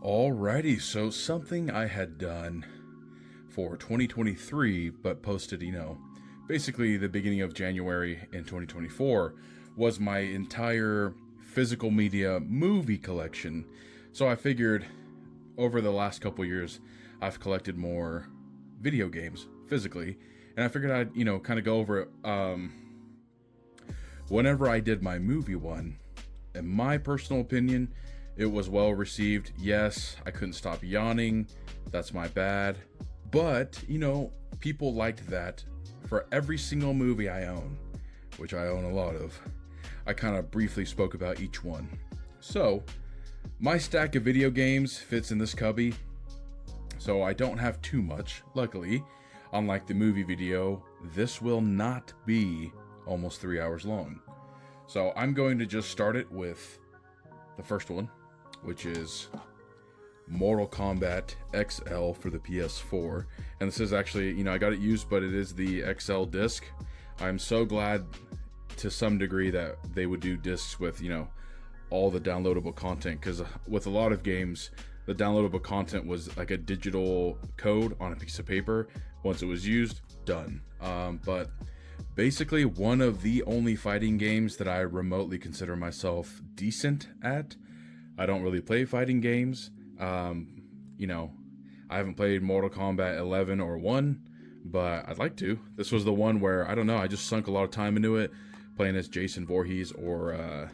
Alrighty, so something I had done for 2023, but posted, basically the beginning of January in 2024, was my entire physical media movie collection. So I figured over the last couple years, I've collected more video games physically, and I figured I'd, kind of go over it. Whenever I did my movie one, in my personal opinion, it was well received. Yes, I couldn't stop yawning. That's my bad. But, people liked that for every single movie I own, which I own a lot of. I kind of briefly spoke about each one. So, my stack of video games fits in this cubby. So I don't have too much, luckily. Unlike the movie video, this will not be almost 3 hours long. So I'm going to just start it with the first one, which is Mortal Kombat XL for the PS4. And this is actually, I got it used, but it is the XL disc. I'm so glad to some degree that they would do discs with, all the downloadable content, because with a lot of games, the downloadable content was like a digital code on a piece of paper. Once it was used, done. But basically one of the only fighting games that I remotely consider myself decent at. I don't really play fighting games. I haven't played Mortal Kombat 11 or 1, but I'd like to. This was the one where, I don't know, I just sunk a lot of time into it, playing as Jason Voorhees or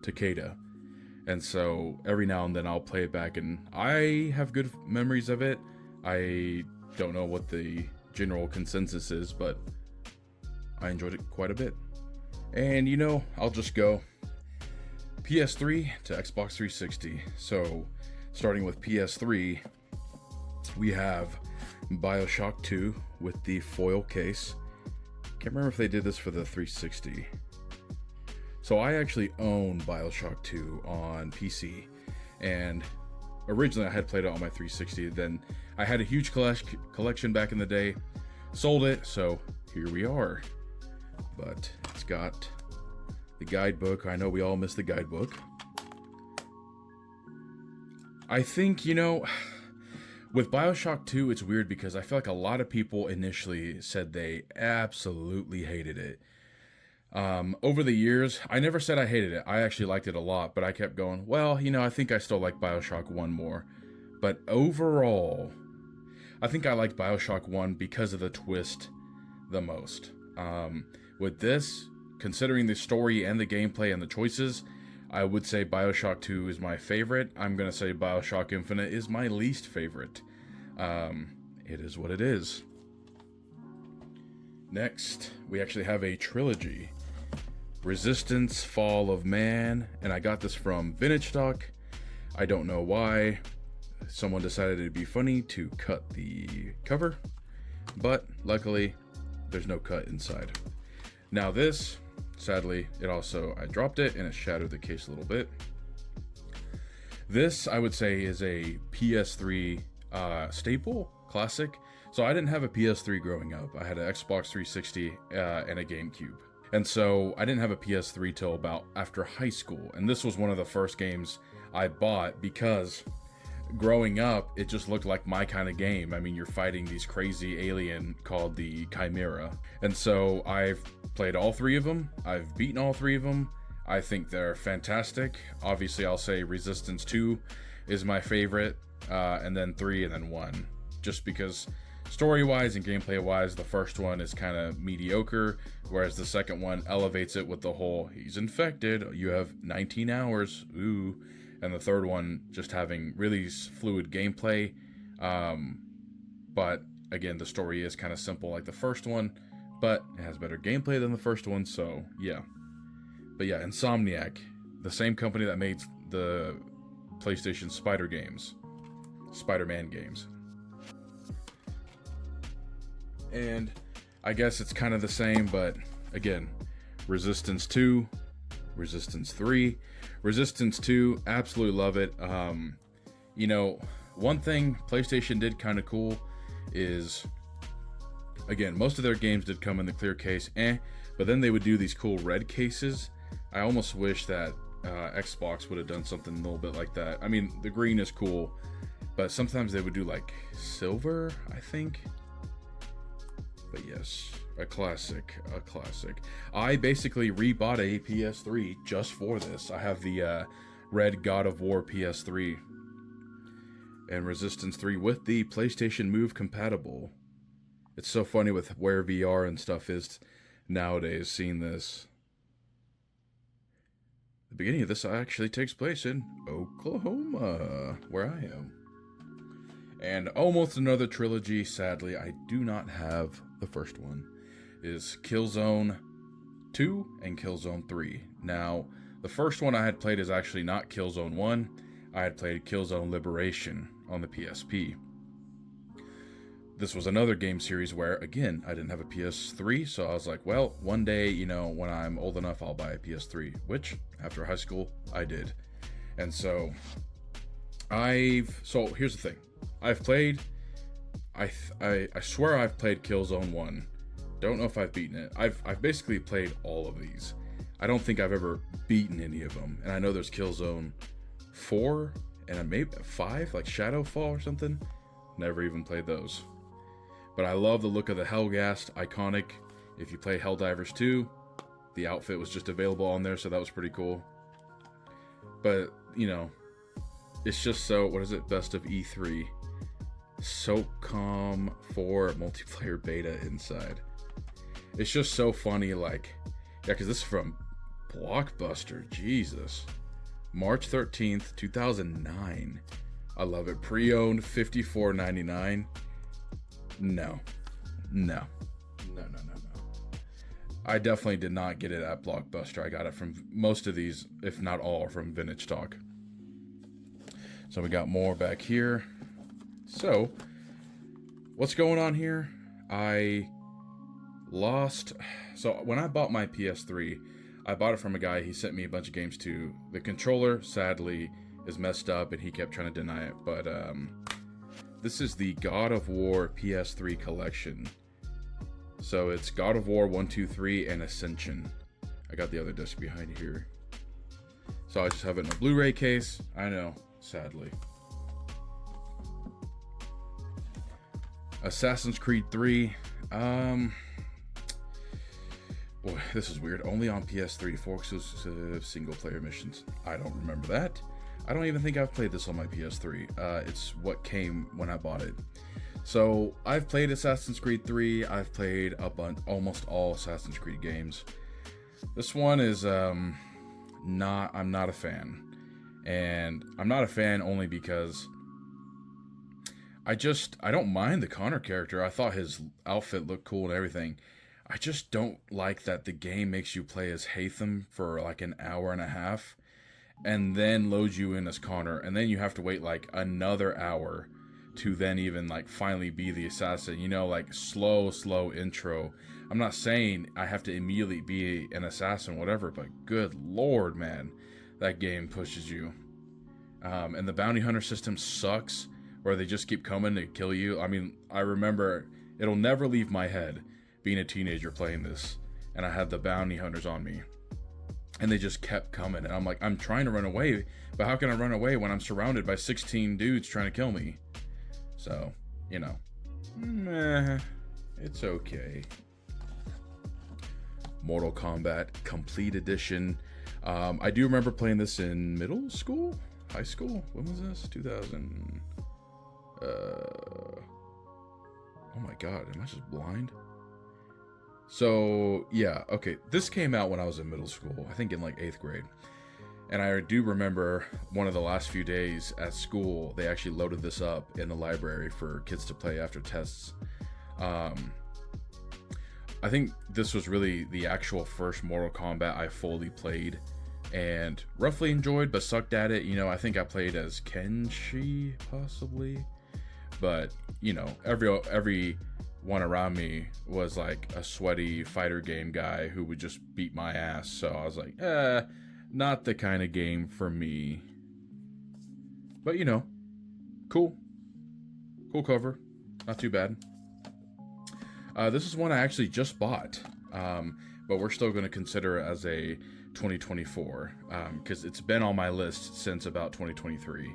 Takeda. And so every now and then I'll play it back, and I have good memories of it. I don't know what the general consensus is, but I enjoyed it quite a bit. And I'll just go PS3 to Xbox 360. So starting with PS3, we have BioShock 2 with the foil case. Can't remember if they did this for the 360. So I actually own BioShock 2 on PC, and originally I had played it on my 360. Then I had a huge collection back in the day, sold it, so here we are. But it's got the guidebook. I know we all miss the guidebook. I think, with BioShock 2, it's weird because I feel like a lot of people initially said they absolutely hated it. Over the years, I never said I hated it. I actually liked it a lot, but I kept going, well, I think I still like BioShock 1 more. But overall, I think I liked BioShock 1 because of the twist the most. With this, considering the story and the gameplay and the choices, I would say BioShock 2 is my favorite. I'm going to say BioShock Infinite is my least favorite. It is what it is. Next, we actually have a trilogy. Resistance, Fall of Man, and I got this from Vintage Stock. I don't know why. Someone decided it'd be funny to cut the cover, but luckily, there's no cut inside. Now this, sadly, I dropped it and it shattered the case a little bit. This, I would say, is a PS3 staple, classic. So I didn't have a PS3 growing up. I had an Xbox 360 and a GameCube. And so I didn't have a PS3 till about after high school. And this was one of the first games I bought because growing up, it just looked like my kind of game. I mean, you're fighting these crazy alien called the Chimera. And so I've played all three of them. I've beaten all three of them. I think they're fantastic. Obviously, I'll say Resistance 2 is my favorite, and then 3, and then 1. Just because story-wise and gameplay-wise, the first one is kind of mediocre, whereas the second one elevates it with the whole, he's infected, you have 19 hours, ooh. And the third one just having really fluid gameplay. But again, the story is kind of simple like the first one, but it has better gameplay than the first one, so yeah. But yeah, Insomniac, the same company that made the PlayStation Spider-Man games. And I guess it's kind of the same, but again, Resistance 2, Resistance 3, Resistance 2, absolutely love it. One thing PlayStation did kind of cool is, again, most of their games did come in the clear case, but then they would do these cool red cases. I almost wish that Xbox would have done something a little bit like that. I mean, the green is cool, but sometimes they would do like silver, I think. But yes, a classic. I basically rebought a PS3 just for this. I have the red God of War PS3 and Resistance 3 with the PlayStation Move compatible. It's so funny with where VR and stuff is nowadays, seeing this. The beginning of this actually takes place in Oklahoma, where I am. And almost another trilogy, sadly, I do not have the first one, is Killzone 2 and Killzone 3. Now, the first one I had played is actually not Killzone 1. I had played Killzone Liberation on the PSP. This was another game series where, again, I didn't have a PS3, so I was like, well, one day, you know, when I'm old enough, I'll buy a PS3, which, after high school, I did. And so, so here's the thing. I've played, I swear I've played Killzone 1. Don't know if I've beaten it. I've basically played all of these. I don't think I've ever beaten any of them. And I know there's Killzone 4 and maybe 5, like Shadowfall or something. Never even played those. But I love the look of the Hellghast, iconic. If you play Helldivers 2, the outfit was just available on there, so that was pretty cool. But, you know, it's just so, what is it, Best of E3. SOCOM 4 multiplayer beta inside. It's just so funny, like, yeah, because this is from Blockbuster, Jesus. March 13th, 2009. I love it. Pre-owned, $54.99. No. I definitely did not get it at Blockbuster. I got it from most of these, if not all, from Vintage Talk. So we got more back here. So, what's going on here? So when I bought my PS3, I bought it from a guy. He sent me a bunch of games too. The controller, sadly, is messed up and he kept trying to deny it. But this is the God of War PS3 collection. So it's God of War 1, 2, 3, and Ascension. I got the other disc behind here. So I just have it in a Blu-ray case. I know, sadly. Assassin's Creed 3. Boy, this is weird. Only on PS3 for exclusive single-player missions. I don't remember that. I don't even think I've played this on my PS3. It's what came when I bought it. So I've played Assassin's Creed 3. I've played almost all Assassin's Creed games. This one is I'm not a fan. And I'm not a fan only because I don't mind the Connor character. I thought his outfit looked cool and everything. I just don't like that the game makes you play as Haytham for like an hour and a half and then loads you in as Connor, and then you have to wait like another hour to then even like finally be the assassin. You know, like slow intro. I'm not saying I have to immediately be an assassin, whatever, but good lord, man, that game pushes you. And the bounty hunter system sucks, where they just keep coming to kill you. I mean, I remember, it'll never leave my head being a teenager playing this, and I had the bounty hunters on me, and they just kept coming, and I'm like, I'm trying to run away, but how can I run away when I'm surrounded by 16 dudes trying to kill me? So, you know, it's okay. Mortal Kombat Complete Edition. I do remember playing this in middle school, high school. When was this? 2000. Oh my god, am I just blind? So, yeah, okay. This came out when I was in middle school, I think in like 8th grade. And I do remember one of the last few days at school, they actually loaded this up in the library for kids to play after tests. I think this was really the actual first Mortal Kombat I fully played and roughly enjoyed, but sucked at it. You know, I think I played as Kenshi, possibly. But, you know, every one around me was like a sweaty fighter game guy who would just beat my ass. So I was like, not the kind of game for me. But, you know, cool. Cool cover. Not too bad. This is one I actually just bought. But we're still going to consider it as a 2024, because it's been on my list since about 2023.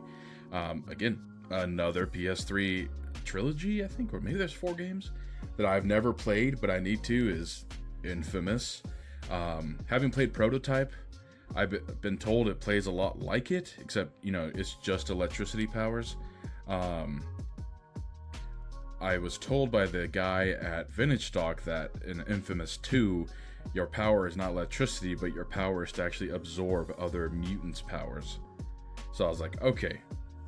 Again, another PS3 trilogy, I think, or maybe there's 4 games that I've never played, but I need to, is Infamous. Having played Prototype, I've been told it plays a lot like it, except, you know, it's just electricity powers. I was told by the guy at Vintage Stock that in Infamous 2, your power is not electricity, but your power is to actually absorb other mutants' powers. So I was like, okay,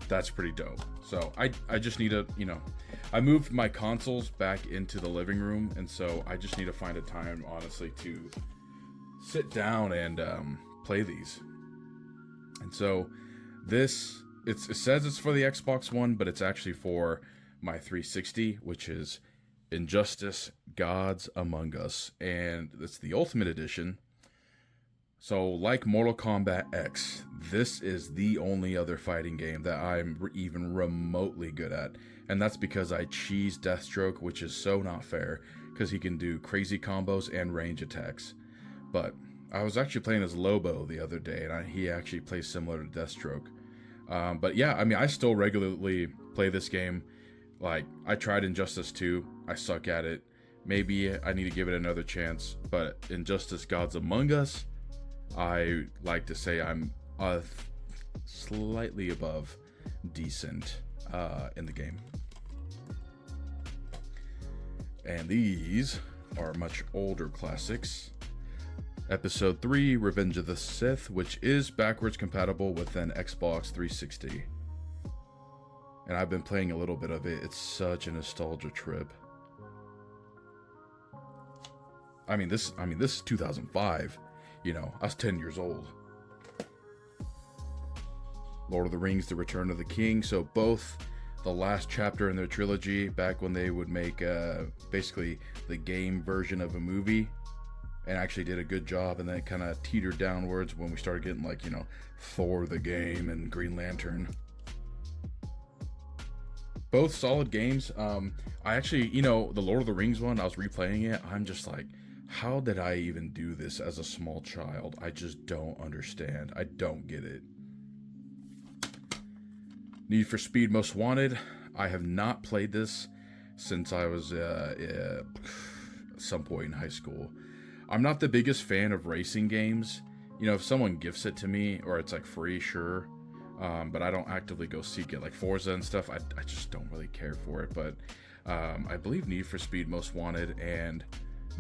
that's pretty dope. So I just need to, you know, I moved my consoles back into the living room, and so I just need to find a time, honestly, to sit down and play these. And so this, it says it's for the Xbox One, but it's actually for my 360, which is Injustice Gods Among Us, and it's the Ultimate Edition. So like Mortal Kombat X, this is the only other fighting game that I'm even remotely good at, and that's because I cheese Deathstroke, which is so not fair, because he can do crazy combos and range attacks. But I was actually playing as Lobo the other day, and he actually plays similar to Deathstroke. But yeah, I mean, I still regularly play this game. Like, I tried Injustice 2, I suck at it. Maybe I need to give it another chance, but Injustice Gods Among Us, I like to say I'm slightly above decent in the game. And these are much older classics. Episode 3, Revenge of the Sith, which is backwards compatible with an Xbox 360. And I've been playing a little bit of it. It's such a nostalgia trip. I mean, this is 2005. You know, I was 10 years old. Lord of the Rings, The Return of the King. So both the last chapter in their trilogy, back when they would make basically the game version of a movie, and actually did a good job, and then it kind of teetered downwards when we started getting, like, you know, Thor the Game and Green Lantern. Both solid games. I actually, you know, the Lord of the Rings one, I was replaying it. I'm just like, how did I even do this as a small child? I just don't understand. I don't get it. Need for Speed Most Wanted. I have not played this since I was at some point in high school. I'm not the biggest fan of racing games. You know, if someone gifts it to me or it's like free, sure. But I don't actively go seek it. Like Forza and stuff, I just don't really care for it. But I believe Need for Speed Most Wanted and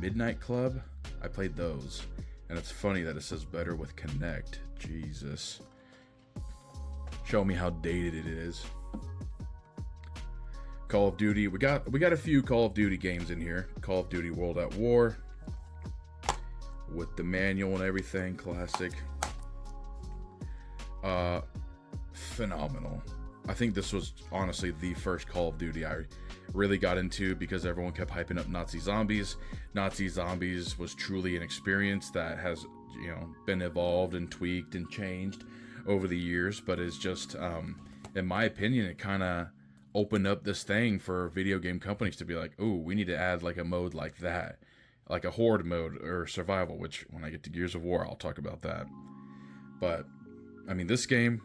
Midnight Club, I played those. And it's funny that it says better with Kinect. Jesus. Show me how dated it is. Call of Duty. We got a few Call of Duty games in here. Call of Duty World at War. With the manual and everything. Classic. Phenomenal. I think this was honestly the first Call of Duty I really got into because everyone kept hyping up Nazi Zombies. Nazi Zombies was truly an experience that has, you know, been evolved and tweaked and changed over the years, but it's just, in my opinion, it kind of opened up this thing for video game companies to be like, oh, we need to add like a mode like that, like a horde mode or survival, which when I get to Gears of War, I'll talk about that. But, I mean, this game,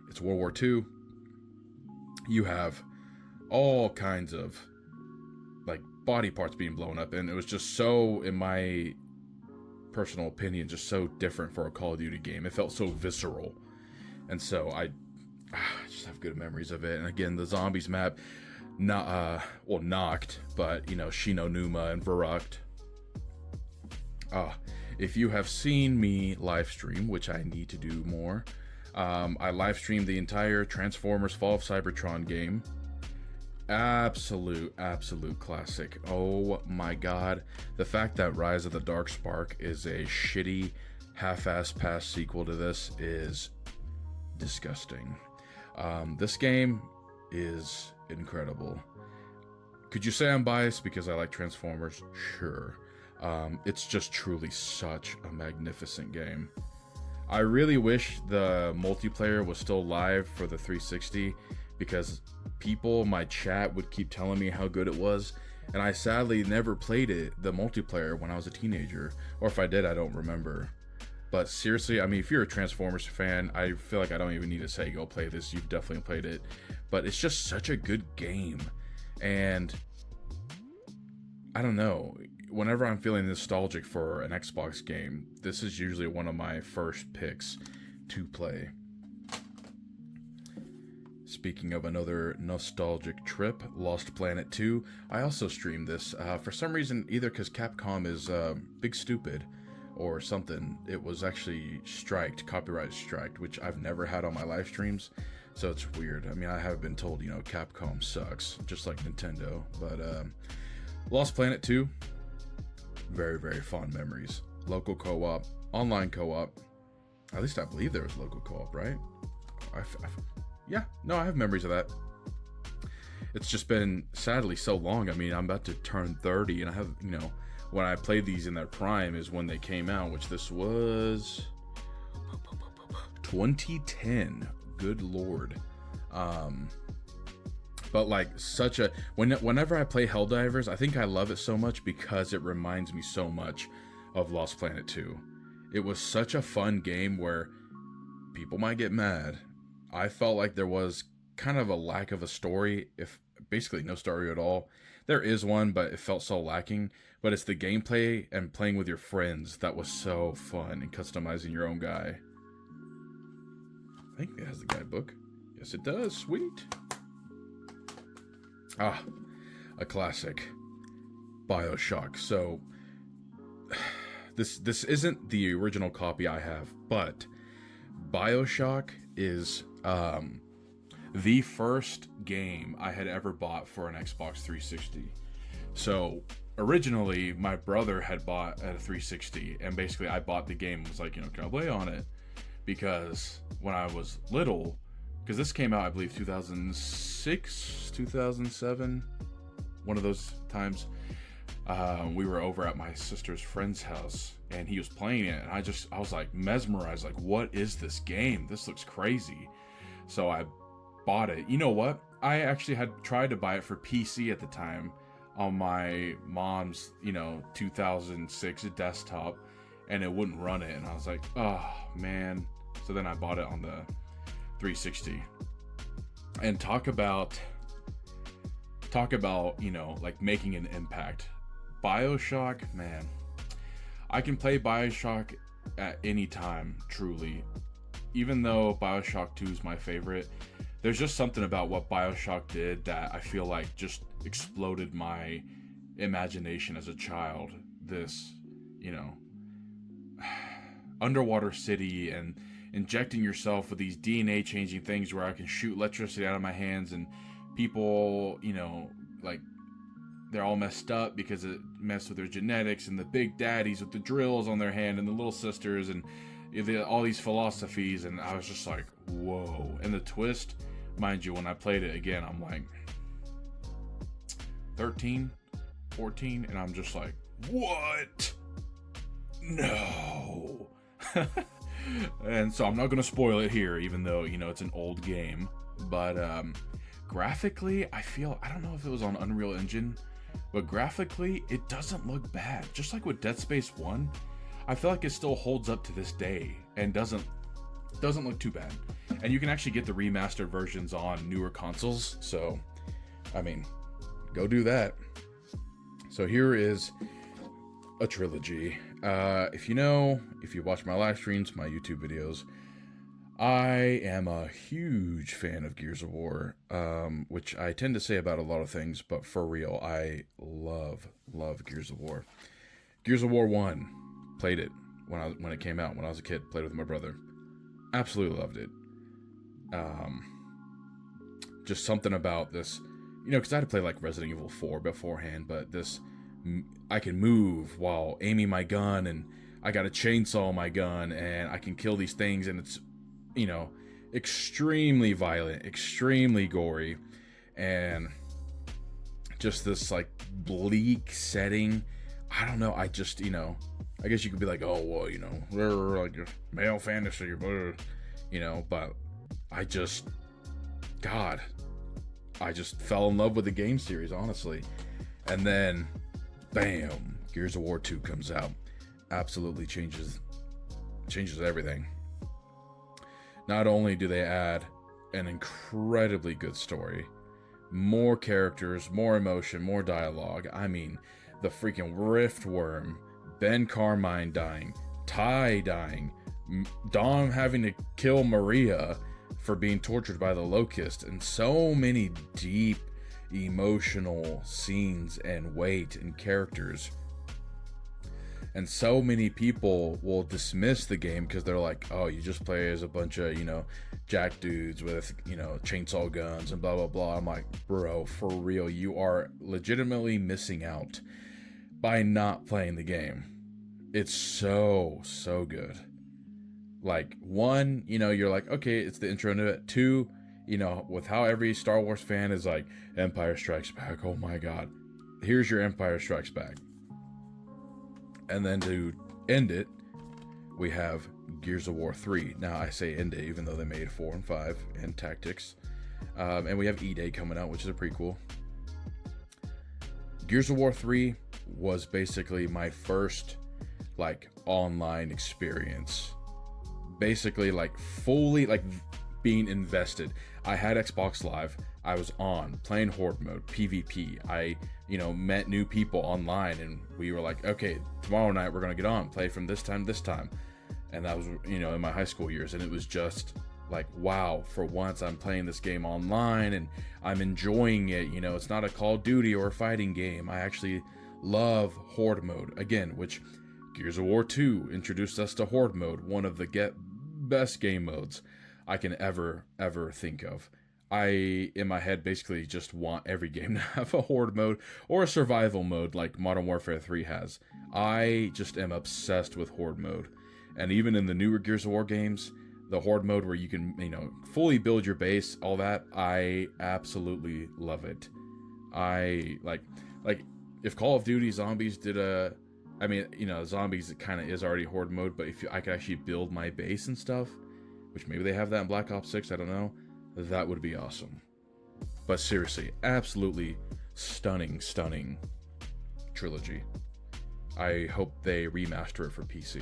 it's World War II. You have all kinds of like body parts being blown up, and it was just so, in my personal opinion, just so different for a Call of Duty game. It felt so visceral, and so I just have good memories of it. And again, the zombies map, knocked, but you know, Shinonuma and Verrückt. If you have seen me live stream, which I need to do more, I live streamed the entire Transformers Fall of Cybertron game. Absolute classic. Oh my god. The fact that Rise of the Dark Spark is a shitty, half-assed past sequel to this is disgusting. This game is incredible. Could you say I'm biased because I like Transformers? Sure. It's just truly such a magnificent game. I really wish the multiplayer was still live for the 360 because people in my chat would keep telling me how good it was, and I sadly never played the multiplayer when I was a teenager, or if I did, I don't remember. But seriously, I mean, if you're a Transformers fan, I feel like I don't even need to say go play this. You've definitely played it. But it's just such a good game. And I don't know, whenever I'm feeling nostalgic for an Xbox game, this is usually one of my first picks to play. Speaking of another nostalgic trip, Lost Planet 2. I also streamed this. For some reason, either because Capcom is big stupid or something, it was actually copyright striked, which I've never had on my live streams. So it's weird. I mean, I have been told, Capcom sucks, just like Nintendo. But Lost Planet 2, very, very fond memories. Local co-op, online co-op. At least I believe there was local co-op, right? I have memories of that. It's just been, sadly, so long. I mean, I'm about to turn 30, and I have, when I played these in their prime is when they came out, which this was 2010. Good Lord. But like whenever I play Helldivers, I think I love it so much because it reminds me so much of Lost Planet 2. It was such a fun game where people might get mad. I felt like there was kind of a lack of a story, if basically no story at all. There is one, but it felt so lacking. But it's the gameplay and playing with your friends that was so fun, and customizing your own guy. I think it has the guidebook. Yes, it does. Sweet. Ah, a classic. BioShock. So, this isn't the original copy I have, but BioShock is the first game I had ever bought for an Xbox 360. So originally my brother had bought a 360, and basically I bought the game and was like, can I play on it? Because when I was little, because this came out I believe 2006, 2007, one of those times, we were over at my sister's friend's house and he was playing it, and I was like mesmerized, like, what is this game? This looks crazy. So I bought it. You know what? I actually had tried to buy it for PC at the time on my mom's, 2006 desktop, and it wouldn't run it. And I was like, oh man. So then I bought it on the 360. And talk about, like making an impact. BioShock, man. I can play BioShock at any time, truly. Even though BioShock 2 is my favorite, there's just something about what BioShock did that I feel like just exploded my imagination as a child. This, underwater city and injecting yourself with these DNA changing things where I can shoot electricity out of my hands, and people, like, they're all messed up because it messed with their genetics, and the big daddies with the drills on their hand, and the little sisters, and all these philosophies. And I was just like, whoa. And the twist, mind you, when I played it again, I'm like 13, 14, and I'm just like, what? No. And so I'm not gonna spoil it here, even though it's an old game. But graphically, I don't know if it was on Unreal Engine, but graphically it doesn't look bad. Just like with Dead Space 1, I feel like it still holds up to this day and doesn't look too bad. And you can actually get the remastered versions on newer consoles, so I mean, go do that. So here is a trilogy. If you watch my live streams, my YouTube videos, I am a huge fan of Gears of War, which I tend to say about a lot of things, but for real, I love Gears of War. Gears of War 1, played it when it came out, when I was a kid, played with my brother. Absolutely loved it. Just something about this, because I had to play like Resident Evil 4 beforehand, but this, I can move while aiming my gun, and I got a chainsaw my gun, and I can kill these things, and it's, extremely violent, extremely gory, and just this like bleak setting. I don't know, I just, I guess you could be like, oh, well, we're like male fantasy, but I just fell in love with the game series, honestly. And then, bam, Gears of War 2 comes out. Absolutely changes everything. Not only do they add an incredibly good story, more characters, more emotion, more dialogue. I mean, the freaking Riftworm, Ben Carmine dying, Ty dying, Dom having to kill Maria for being tortured by the Locust, and so many deep emotional scenes and weight and characters. And so many people will dismiss the game because they're like, oh, you just play as a bunch of, jack dudes with, chainsaw guns and blah, blah, blah. I'm like, bro, for real, you are legitimately missing out by not playing the game. It's so, so good. Like, one, you're like, okay, it's the intro into it. Two, with how every Star Wars fan is like, Empire Strikes Back, oh my god. Here's your Empire Strikes Back. And then to end it, we have Gears of War 3. Now, I say end it, even though they made 4 and 5 and Tactics. And we have E-Day coming out, which is a prequel. Gears of War 3 was basically my first, online experience. Basically, fully, being invested. I had Xbox Live. I was on, playing Horde mode, PvP. I, met new people online, and we were like, okay, tomorrow night we're going to get on, play from this time to this time. And that was, in my high school years, and it was just wow, for once I'm playing this game online, and I'm enjoying it. It's not a Call of Duty or a fighting game. I actually love Horde mode, again, which Gears of War 2 introduced us to Horde mode, one of the best game modes I can ever think of. I, in my head, basically just want every game to have a Horde mode or a survival mode like Modern Warfare 3 has. I just am obsessed with Horde mode. And even in the newer Gears of War games, the Horde mode where you can, fully build your base, all that, I absolutely love it. I, if Call of Duty Zombies did Zombies, it kind of is already Horde mode, but if I could actually build my base and stuff, which maybe they have that in Black Ops 6, I don't know, that would be awesome. But seriously, absolutely stunning trilogy. I hope they remaster it for PC.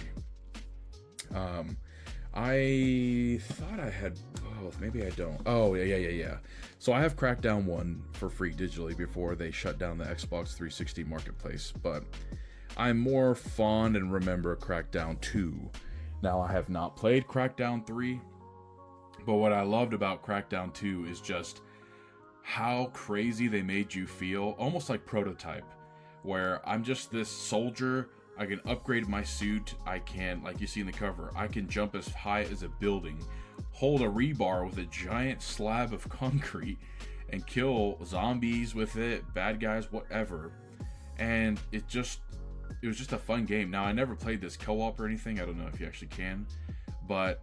I thought I had both. Maybe I don't. Oh, yeah. So I have Crackdown 1 for free digitally before they shut down the Xbox 360 marketplace, but I'm more fond and remember Crackdown 2. Now, I have not played Crackdown 3, but what I loved about Crackdown 2 is just how crazy they made you feel, almost like Prototype, where I'm just this soldier. I can upgrade my suit. I can, like you see in the cover, I can jump as high as a building, hold a rebar with a giant slab of concrete, and kill zombies with it, bad guys, whatever. And it was just a fun game. Now, I never played this co-op or anything. I don't know if you actually can. But,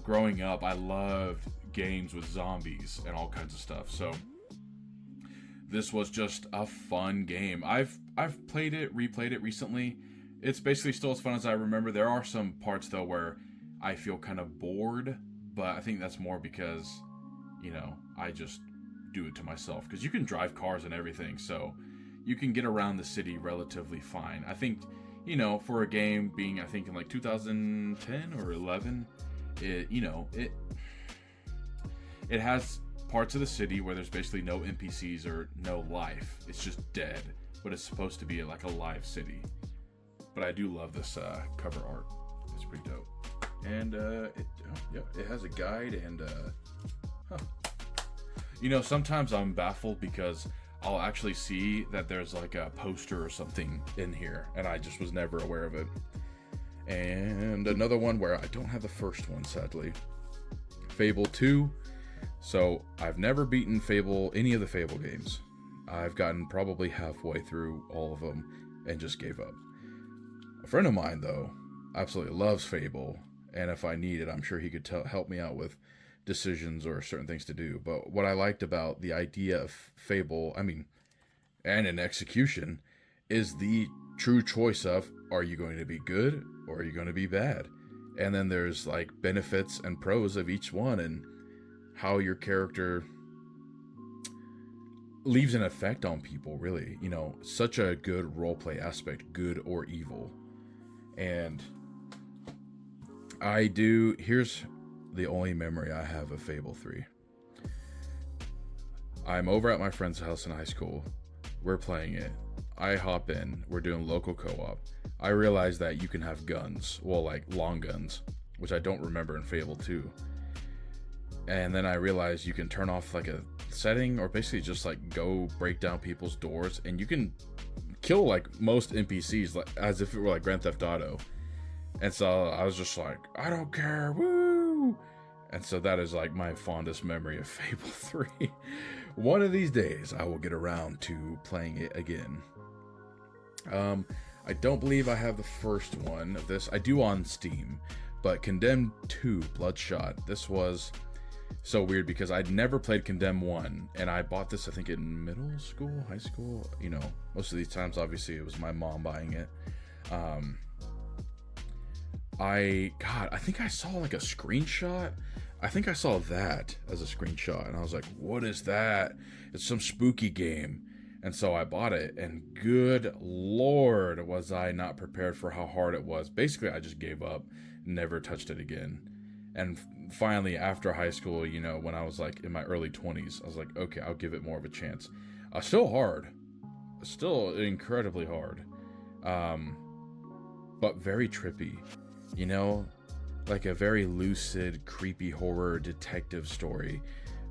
growing up, I loved games with zombies and all kinds of stuff. So, this was just a fun game. I've played it, replayed it recently. It's basically still as fun as I remember. There are some parts, though, where I feel kind of bored. But I think that's more because, I just do it to myself. Because you can drive cars and everything, so you can get around the city relatively fine. I think, for a game being, I think, in 2010 or 11, it has parts of the city where there's basically no NPCs or no life. It's just dead, but it's supposed to be like a live city. But I do love this cover art. It's pretty dope. And it has a guide and sometimes I'm baffled because I'll actually see that there's like a poster or something in here, and I just was never aware of it. And another one where I don't have the first one, sadly. Fable 2. So I've never beaten any of the Fable games. I've gotten probably halfway through all of them and just gave up. A friend of mine, though, absolutely loves Fable, and if I need it, I'm sure he could help me out with decisions or certain things to do. But what I liked about the idea of Fable, and in execution, is the true choice of, are you going to be good or are you going to be bad? And then there's benefits and pros of each one, and how your character leaves an effect on people, really. You know, such a good roleplay aspect, good or evil. And here's the only memory I have of Fable 3. I'm over at my friend's house in high school. We're playing it. I hop in. We're doing local co-op. I realize that you can have guns. Well, like long guns, which I don't remember in Fable 2. And then I realized you can turn off like a setting, or basically just like go break down people's doors, and you can kill like most NPCs like as if it were like Grand Theft Auto. And so I was just like, I don't care, woo! And so that is like my fondest memory of Fable 3. One of these days I will get around to playing it again. I don't believe I have the first one of this. I do on Steam, but Condemned 2 Bloodshot. This was so weird because I'd never played Condemned 1, and I bought this, I think, in middle school, high school. You know, most of these times, obviously, it was my mom buying it. I think I saw like a screenshot. I think I saw that as a screenshot, and I was like, what is that? It's some spooky game. And so I bought it, and good lord, was I not prepared for how hard it was. Basically, I just gave up, never touched it again. And finally, after high school, you know, when I was like in my early 20s, I was like, okay, I'll give it more of a chance. Still hard. Still incredibly hard. But very trippy. You know, like a very lucid, creepy horror detective story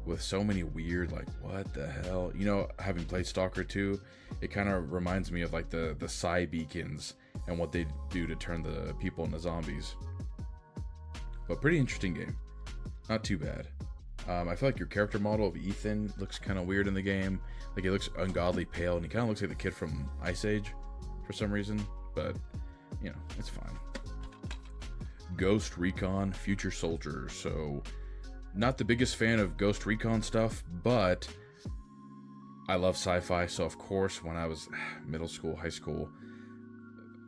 with so many weird, like, what the hell? You know, having played Stalker 2, it kind of reminds me of like the psi beacons and what they do to turn the people into zombies. But pretty interesting game. Not too bad. I feel like your character model of Ethan looks kind of weird in the game. Like, he looks ungodly pale, and he kind of looks like the kid from Ice Age for some reason. But, you know, it's fine. Ghost Recon Future Soldier. So, not the biggest fan of Ghost Recon stuff, but I love sci-fi. So, of course, when I was middle school, high school,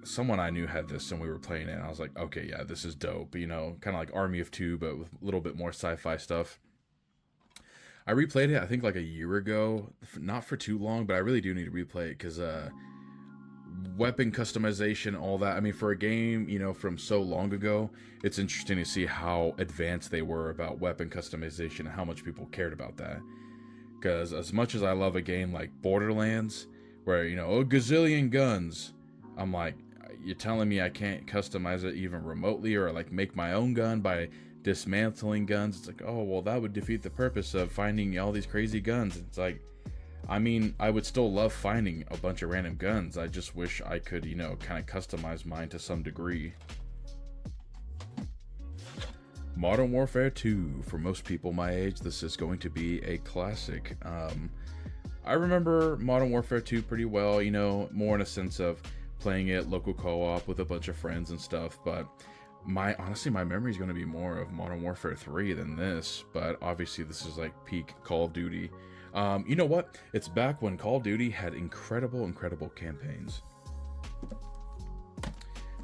someone I knew had this and we were playing it, and I was like, okay, yeah, this is dope. You know, kind of like Army of Two, but with a little bit more sci-fi stuff. I replayed it, I think, like a year ago. Not for too long, but I really do need to replay it because weapon customization, all that. I mean, for a game, you know, from so long ago, it's interesting to see how advanced they were about weapon customization and how much people cared about that. Because as much as I love a game like Borderlands, where, you know, a gazillion guns, I'm like, you're telling me I can't customize it even remotely, or like make my own gun by dismantling guns? It's like, oh, well, that would defeat the purpose of finding all these crazy guns. It's like, I mean, I would still love finding a bunch of random guns. I just wish I could, you know, kind of customize mine to some degree. Modern Warfare 2. For most people my age, this is going to be a classic. I remember Modern Warfare 2 pretty well, you know, more in a sense of playing it local co-op with a bunch of friends and stuff, but honestly my memory is going to be more of Modern Warfare 3 than this. But obviously this is like peak Call of Duty. You know what? It's back when Call of Duty had incredible campaigns.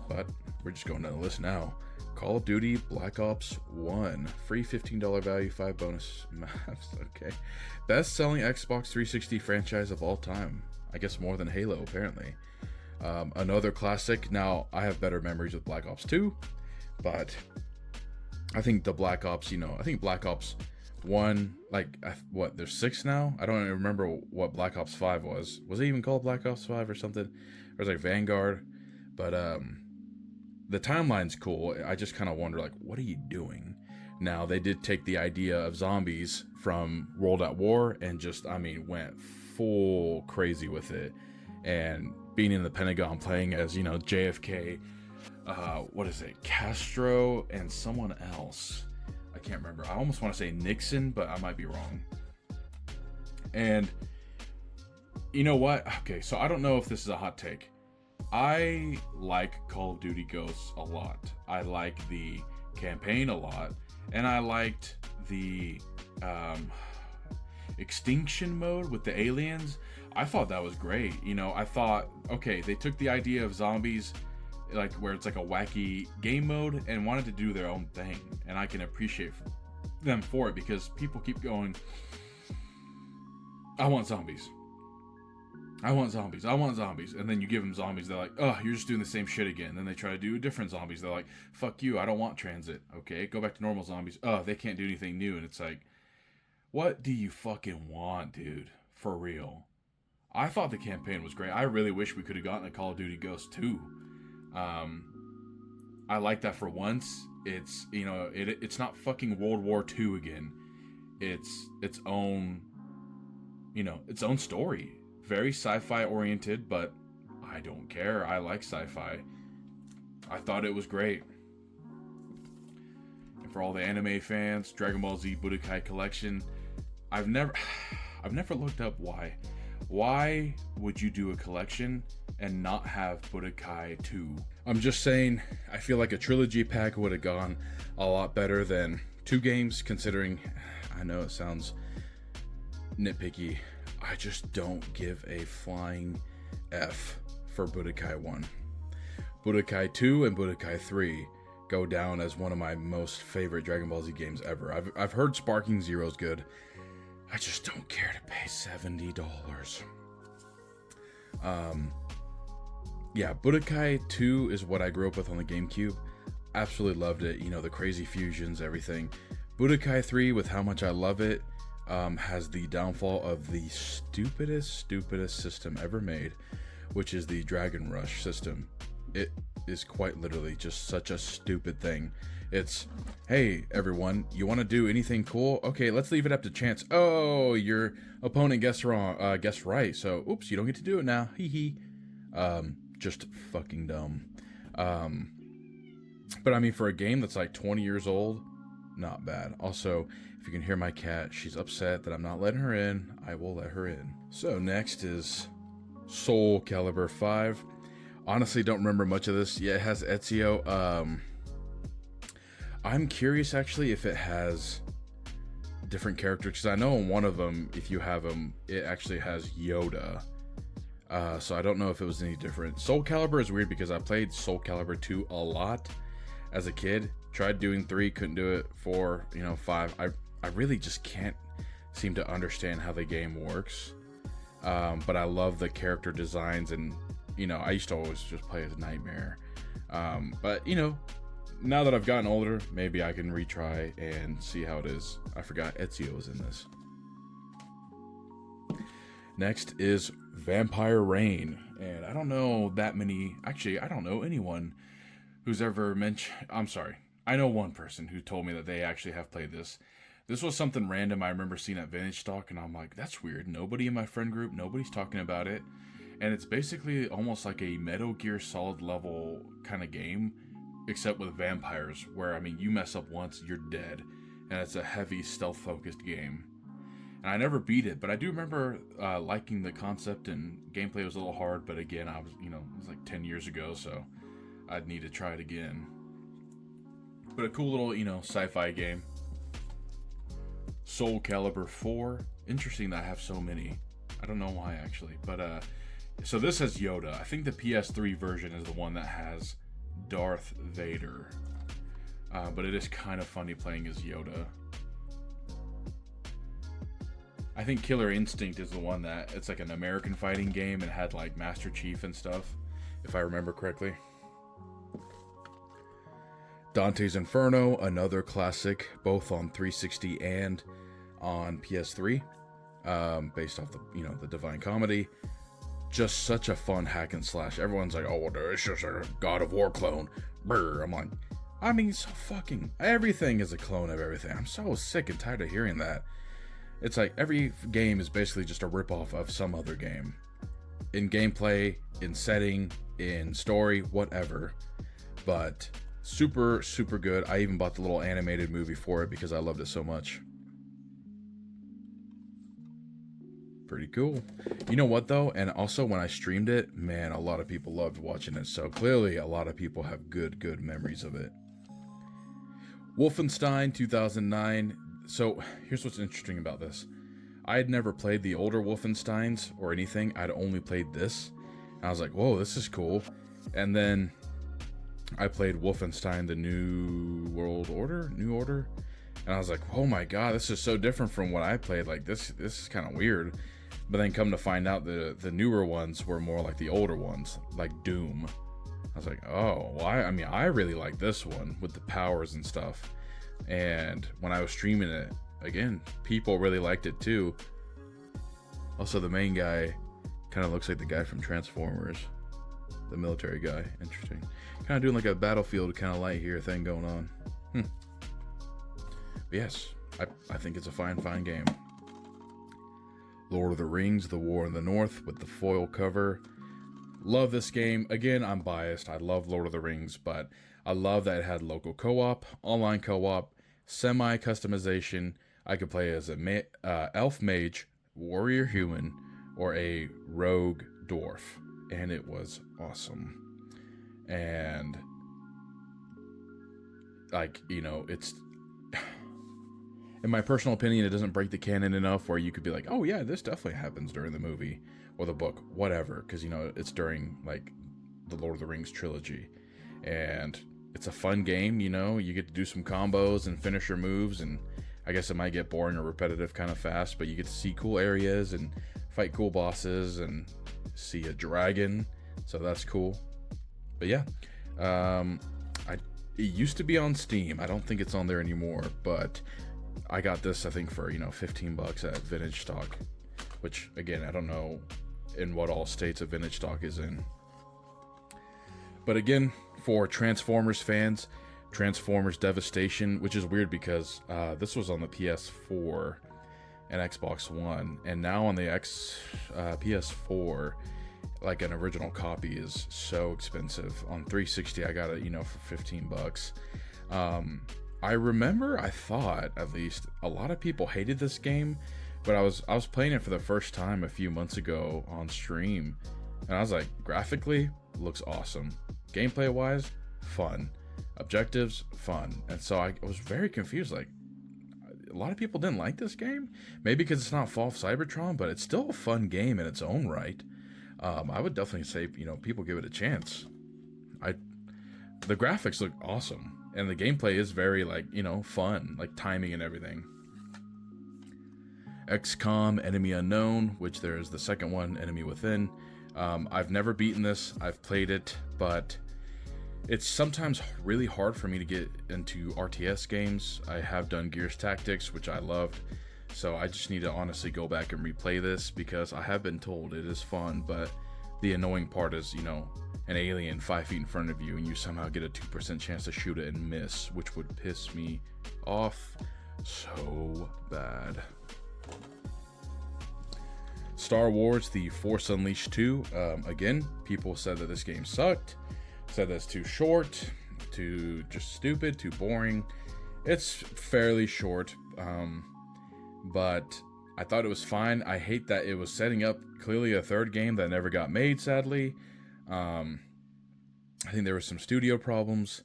But we're just going down the list now. Call of Duty Black Ops 1. Free $15 value, 5 bonus maps. Okay. Best selling Xbox 360 franchise of all time. I guess more than Halo, apparently. Another classic. Now, I have better memories with Black Ops 2, but I think the Black Ops, you know, I think Black Ops 1, like, what, there's 6 now? I don't even remember what Black Ops 5 was. Was it even called Black Ops 5 or something? Or was it like Vanguard? But, the timeline's cool. I just kind of wonder, like, what are you doing? Now, they did take the idea of zombies from World at War and just, I mean, went full crazy with it. And being in the Pentagon playing as, you know, JFK, what is it, Castro, and someone else. I can't remember. I almost want to say Nixon, but I might be wrong. And you know what? Okay, so I don't know if this is a hot take. I like Call of Duty Ghosts a lot. I like the campaign a lot. And I liked the extinction mode with the aliens. I thought that was great. You know, I thought, okay, they took the idea of zombies, like where it's like a wacky game mode, and wanted to do their own thing. And I can appreciate them for it, because people keep going, I want zombies. I want zombies. I want zombies. And then you give them zombies. They're like, oh, you're just doing the same shit again. Then they try to do different zombies. They're like, fuck you. I don't want transit. Okay, go back to normal zombies. Oh, they can't do anything new. And it's like, what do you fucking want, dude? For real. I thought the campaign was great. I really wish we could have gotten a Call of Duty Ghost 2. I like that for once. It's, you know, it's not fucking World War II again. It's its own, you know, its own story. Very sci-fi oriented, but I don't care. I like sci-fi. I thought it was great. And for all the anime fans, Dragon Ball Z Budokai Collection, I've never looked up why. Why would you do a collection and not have Budokai 2? I'm just saying, I feel like a trilogy pack would have gone a lot better than 2 games, considering, I know it sounds nitpicky, I just don't give a flying F for Budokai 1. Budokai 2 and Budokai 3 go down as one of my most favorite Dragon Ball Z games ever. I've heard Sparking Zero's good. I just don't care to pay $70. Yeah, Budokai 2 is what I grew up with on the GameCube. Absolutely loved it. You know, the crazy fusions, everything. Budokai 3, with how much I love it, has the downfall of the stupidest system ever made, which is the Dragon Rush system. It is quite literally just such a stupid thing. It's, hey everyone, you want to do anything cool? Okay, let's leave it up to chance. Oh, your opponent guessed right. So, oops, you don't get to do it now. Hee hee. Just fucking dumb. But I mean, for a game that's like 20 years old, not bad. Also, if you can hear my cat, she's upset that I'm not letting her in. I will let her in. So next is Soul Calibur 5. Honestly, don't remember much of this. Yeah, it has Ezio. I'm curious actually if it has different characters, because I know in one of them, if you have them, it actually has Yoda. So I don't know if it was any different. Soul Calibur is weird because I played Soul Calibur 2 a lot as a kid. Tried doing 3, couldn't do it. 4, 5. I really just can't seem to understand how the game works. But I love the character designs, and I used to always just play as Nightmare. But now that I've gotten older, maybe I can retry and see how it is. I forgot Ezio was in this. Next is Vampire Reign, and I don't know that many. Actually, I don't know anyone who's ever mentioned. I'm sorry, I know one person who told me that they actually have played this. This was something random I remember seeing at Vintage Stock, and I'm like, that's weird. Nobody in my friend group, nobody's talking about it. And it's basically almost like a Metal Gear Solid level kind of game, except with vampires, where, you mess up once, you're dead. And it's a heavy stealth-focused game. And I never beat it, but I do remember liking the concept, and gameplay was a little hard, but again, I was, it was like 10 years ago, so I'd need to try it again. But a cool little, sci-fi game. Soul Calibur 4. Interesting that I have so many. I don't know why, actually. But, so this has Yoda. I think the PS3 version is the one that has Darth Vader. But it is kind of funny playing as Yoda. I think Killer Instinct is the one that, it's like an American fighting game and had like Master Chief and stuff, if I remember correctly. Dante's Inferno, another classic, both on 360 and on PS3, based off the Divine Comedy. Just such a fun hack and slash. Everyone's like, oh, well, it's just a God of War clone. Brr. I'm like, so fucking everything is a clone of everything. I'm so sick and tired of hearing that. It's like every game is basically just a ripoff of some other game. In gameplay, in setting, in story, whatever. But super, super good. I even bought the little animated movie for it because I loved it so much. Pretty cool. You know what though? And also when I streamed it, man, a lot of people loved watching it. So clearly a lot of people have good memories of it. Wolfenstein 2009. So here's what's interesting about this. I had never played the older Wolfensteins or anything. I'd only played this. And I was like, whoa, this is cool. And then I played Wolfenstein, the New Order. And I was like, oh my god, this is so different from what I played. Like this is kind of weird. But then come to find out the newer ones were more like the older ones, like Doom. I was like, oh, well, I mean, I really like this one with the powers and stuff. And when I was streaming it, again, people really liked it too. Also, the main guy kind of looks like the guy from Transformers, the military guy. Interesting. Kind of doing like a Battlefield kind of light here thing going on. But yes, I think it's a fine game. Lord of the Rings, The War in the North with the foil cover. Love this game. Again, I'm biased. I love Lord of the Rings, but I love that it had local co-op, online co-op, semi-customization. I could play as a elf mage, warrior human, or a rogue dwarf. And it was awesome. And, like, you know, it's... in my personal opinion, it doesn't break the canon enough where you could be like, oh yeah, this definitely happens during the movie or the book, whatever, because, you know, it's during, like, the Lord of the Rings trilogy. And it's a fun game, you know, you get to do some combos and finish your moves, and I guess it might get boring or repetitive kind of fast, but you get to see cool areas and fight cool bosses and see a dragon, so that's cool. But yeah, it used to be on Steam. I don't think it's on there anymore, but I got this, I think, for, you know, $15 at Vintage Stock, which, again, I don't know in what all states a Vintage Stock is in. But again, for Transformers fans, Transformers Devastation, which is weird because this was on the PS4 and Xbox One, and now on the PS4, like, an original copy is so expensive. On 360, I got it, you know, for $15. I remember, I thought, at least, a lot of people hated this game, but I was playing it for the first time a few months ago on stream, and I was like, graphically, looks awesome. Gameplay wise, fun. Objectives, fun. And so I was very confused, like, a lot of people didn't like this game, maybe because it's not Fall of Cybertron, but it's still a fun game in its own right. I would definitely say, you know, people give it a chance. The graphics look awesome. And the gameplay is very, like, you know, fun, like timing and everything. XCOM Enemy Unknown, which there's the second one, Enemy Within. I've never beaten this. I've played it, but it's sometimes really hard for me to get into RTS games. I have done Gears Tactics, which I loved. So I just need to honestly go back and replay this because I have been told it is fun, but the annoying part is, you know, an alien 5 feet in front of you and you somehow get a 2% chance to shoot it and miss, which would piss me off so bad. Star Wars The Force Unleashed 2. Again, people said that this game sucked, said that it's too short, too just stupid, too boring. It's fairly short, but I thought it was fine. I hate that it was setting up clearly a third game that never got made, sadly. I think there were some studio problems.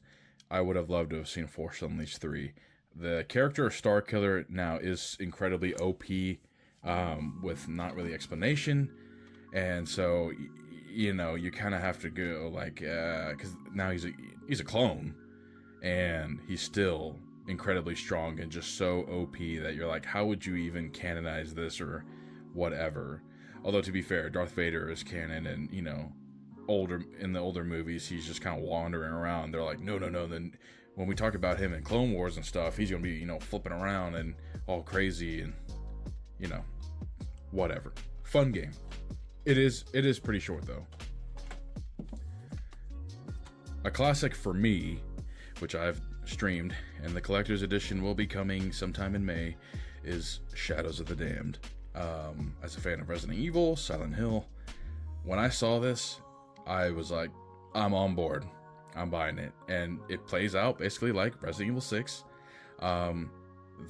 I would have loved to have seen Force Unleashed 3. The character of Starkiller now is incredibly OP, with not really explanation, and so, you know, you kind of have to go like, because now he's a clone, and he's still incredibly strong and just so OP that you're like, how would you even canonize this or whatever? Although, to be fair, Darth Vader is canon, and, you know, in the older movies, he's just kind of wandering around. They're like, no, then when we talk about him in Clone Wars and stuff, he's gonna be, you know, flipping around and all crazy, and, you know, whatever. Fun game. It is pretty short though. A classic for me, which I've streamed, and the collector's edition will be coming sometime in May, is Shadows of the Damned. As a fan of Resident Evil, Silent Hill, when I saw this, I was like, I'm on board. I'm buying it. And it plays out basically like Resident Evil 6.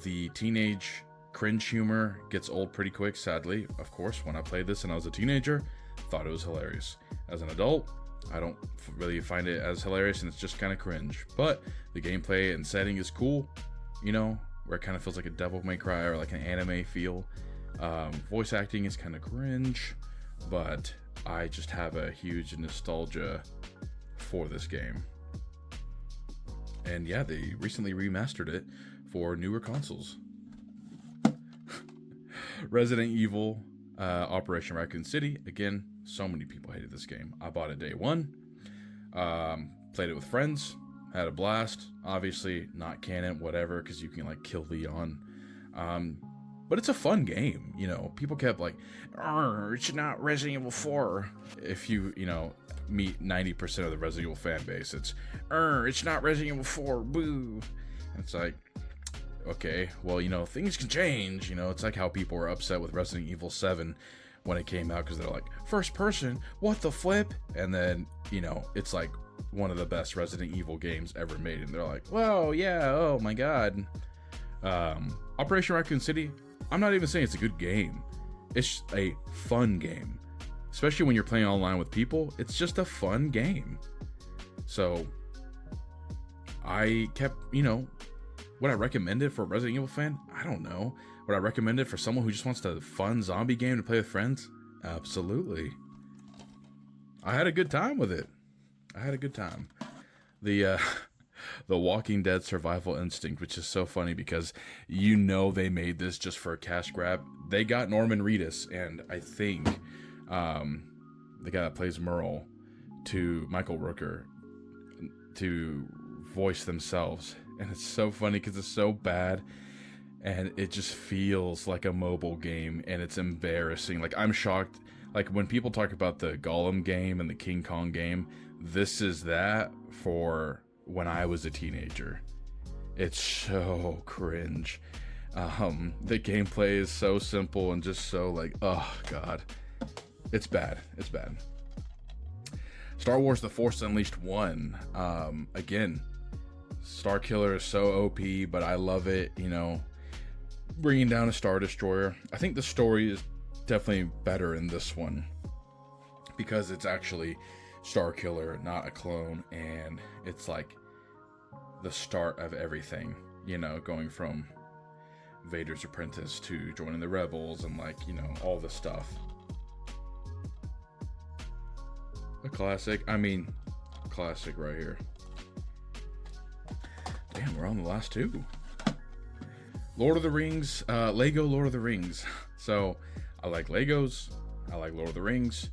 The teenage cringe humor gets old pretty quick, sadly. Of course, when I played this and I was a teenager, thought it was hilarious. As an adult, I don't really find it as hilarious, and it's just kind of cringe. But the gameplay and setting is cool, you know, where it kind of feels like a Devil May Cry or like an anime feel. Voice acting is kind of cringe, but I just have a huge nostalgia for this game. And yeah, they recently remastered it for newer consoles. Resident Evil Operation Raccoon City. Again, so many people hated this game. I bought it day one. Played it with friends. Had a blast. Obviously, not canon, whatever, because you can like kill Leon. But it's a fun game. You know, people kept like, it's not Resident Evil 4. If you meet 90% of the Resident Evil fan base, it's not Resident Evil 4. Boo. It's like, okay, well, things can change. It's like how people were upset with Resident Evil 7 when it came out because they're like, first person, what the flip? And then, it's like one of the best Resident Evil games ever made. And they're like, whoa, yeah, oh my God. Operation Raccoon City, I'm not even saying it's a good game. It's a fun game. Especially when you're playing online with people, it's just a fun game. So, I kept, would I recommend it for a Resident Evil fan? I don't know. Would I recommend it for someone who just wants a fun zombie game to play with friends? Absolutely. I had a good time with it. The Walking Dead Survival Instinct, which is so funny because they made this just for a cash grab. They got Norman Reedus and I think the guy that plays Merle to Michael Rooker to voice themselves. And it's so funny because it's so bad and it just feels like a mobile game and it's embarrassing. Like, I'm shocked. Like, when people talk about the Gollum game and the King Kong game, this is that for when I was a teenager. It's so cringe. The gameplay is so simple and just so like, oh God. It's bad. Star Wars The Force Unleashed 1. Again, Starkiller is so OP, but I love it, bringing down a Star Destroyer. I think the story is definitely better in this one because it's actually Starkiller, not a clone, and it's like the start of everything, going from Vader's apprentice to joining the rebels and all the stuff. A classic. Classic right here. Damn, we're on the last two. Lord of the Rings, Lego Lord of the Rings. So, I like Legos. I like Lord of the Rings.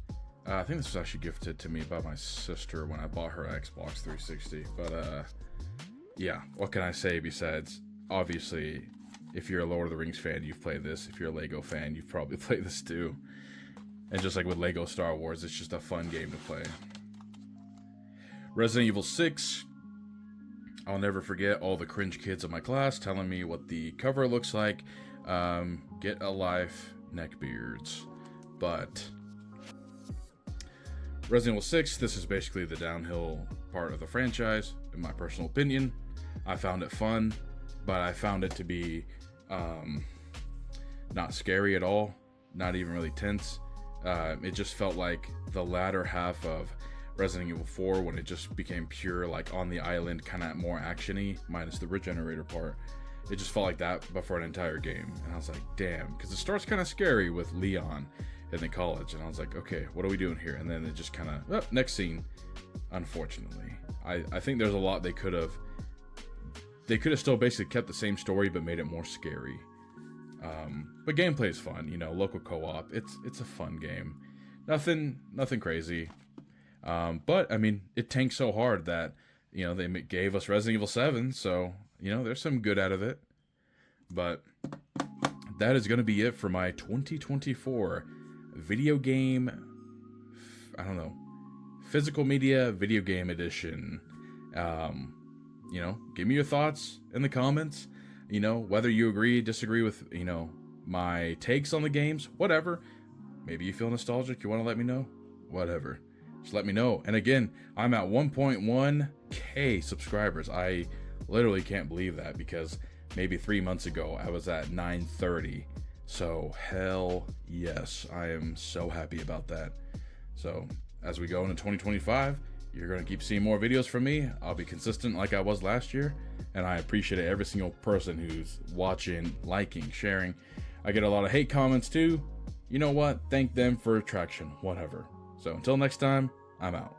I think this was actually gifted to me by my sister when I bought her Xbox 360. But, yeah, what can I say besides, obviously, if you're a Lord of the Rings fan, you've played this. If you're a Lego fan, you've probably played this too. And just like with Lego Star Wars, it's just a fun game to play. Resident Evil 6. I'll never forget all the cringe kids in my class telling me what the cover looks like. Get a life, neckbeards. But Resident Evil 6, this is basically the downhill part of the franchise, in my personal opinion. I found it fun, but I found it to be not scary at all, not even really tense. It just felt like the latter half of Resident Evil 4 when it just became pure, like on the island, kind of more action-y, minus the regenerator part. It just felt like that, but for an entire game. And I was like, damn, because it starts kind of scary with Leon in the college. And I was like, okay, what are we doing here? And then it just kind of, next scene, unfortunately. I think there's a lot they could have still basically kept the same story, but made it more scary. But gameplay is fun, local co-op. It's a fun game. Nothing crazy. But it tanked so hard that, they gave us Resident Evil 7. So, there's some good out of it. But that is going to be it for my 2024 video game, physical media video game edition. Give me your thoughts in the comments. Whether you agree, disagree with, my takes on the games, whatever. Maybe you feel nostalgic, you want to let me know, whatever. Just let me know. And again, I'm at 1.1k subscribers. I literally can't believe that because maybe 3 months ago I was at 930. So hell yes, I am so happy about that. So as we go into 2025, you're going to keep seeing more videos from me. I'll be consistent like I was last year. And I appreciate every single person who's watching, liking, sharing. I get a lot of hate comments too. You know what? Thank them for attraction, whatever. So until next time, I'm out.